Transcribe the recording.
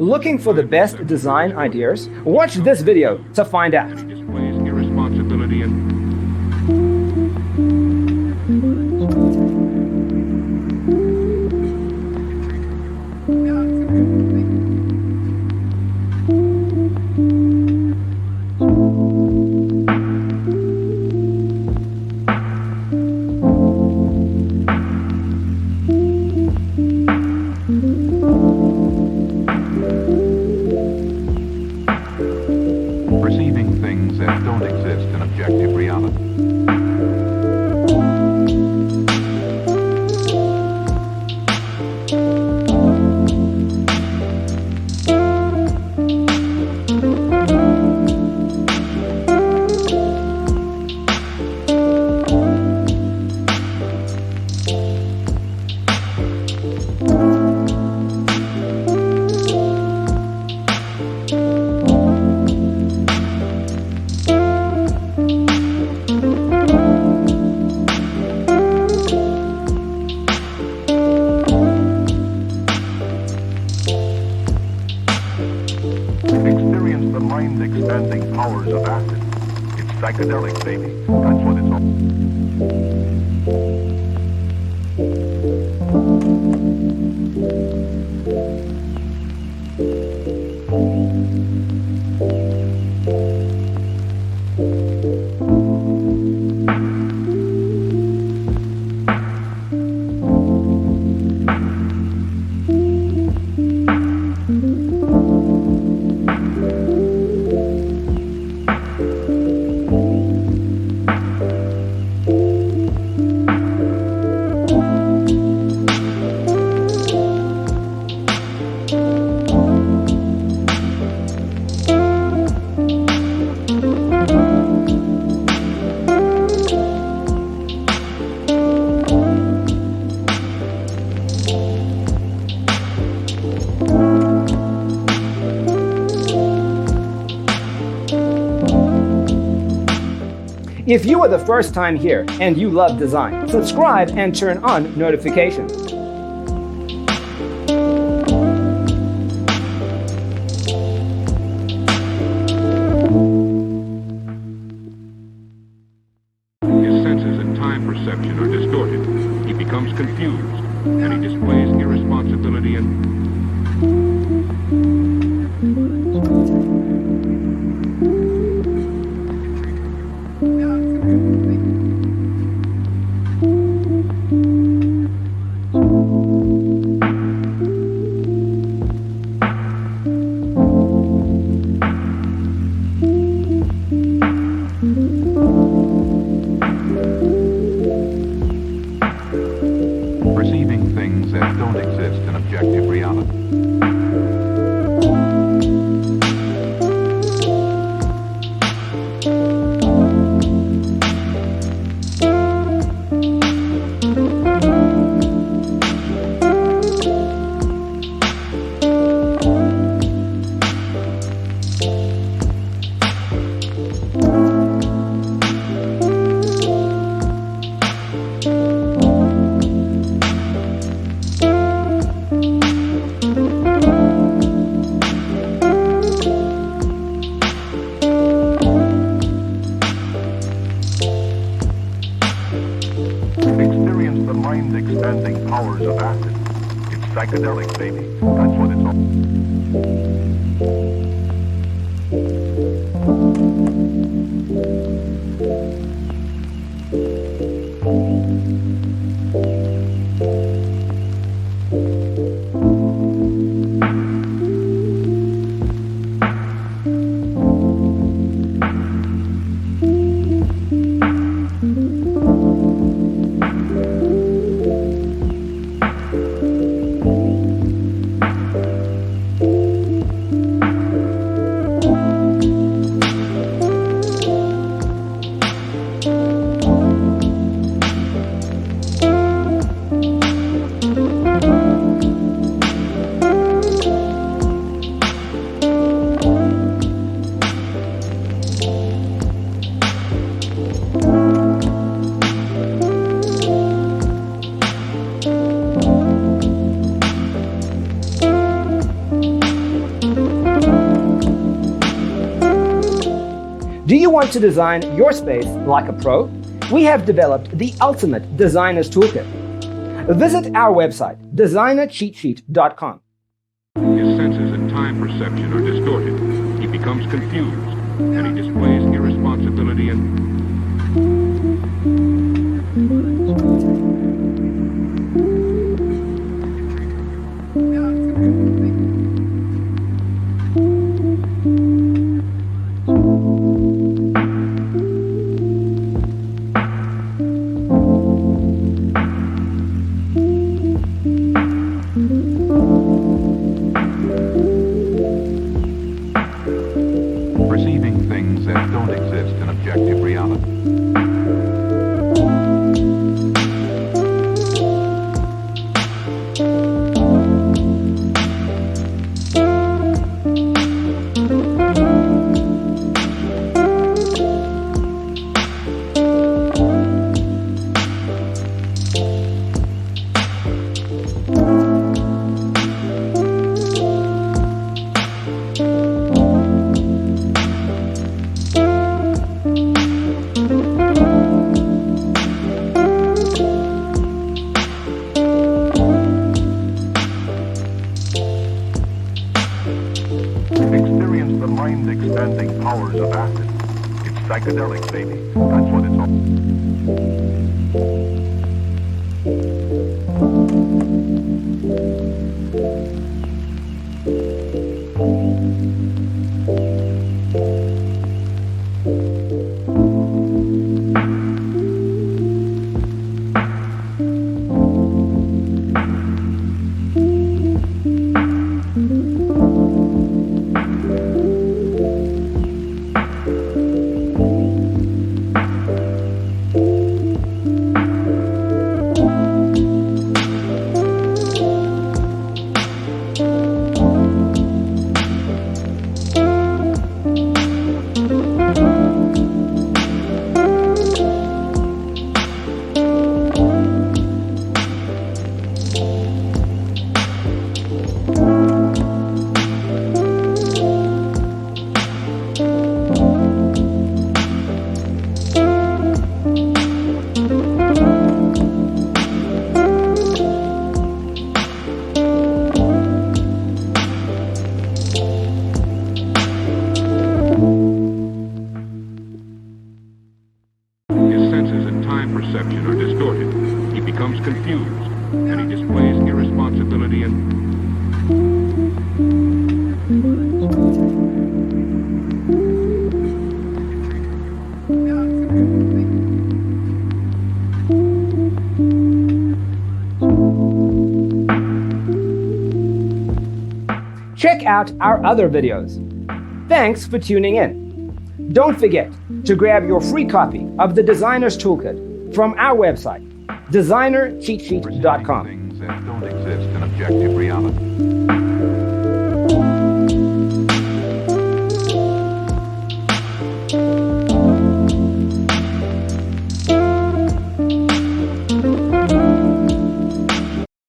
Looking for the best design ideas? Watch this video to find out. Displays irresponsibility and perceiving things that don't exist in objective reality. Experience the mind-expanding powers of acid. It's psychedelic, baby. That's what it's all. If you are the first time here and you love design, subscribe and turn on notifications. His senses and time perception are distorted. He becomes confused, and he displays irresponsibility and perceiving things that don't exist in objective reality. Experience the mind-expanding powers of acid. It's psychedelic, baby. That's what it's all. Do you want to design your space like a pro? We have developed the ultimate designer's toolkit. Visit our website, designercheatsheet.com. His senses and time perception are distorted. He becomes confused, and he displays irresponsibility and... perceiving things that don't exist in objective reality. Experience the mind-expanding powers of acid. It's psychedelic, baby. That's what it's all. His senses and time perception are distorted. He becomes confused, and he displays irresponsibility and... Check out our other videos. Thanks for tuning in. Don't forget to grab your free copy of the Designer's Toolkit from our website, designercheatsheet.com. Things that don't exist in objective reality.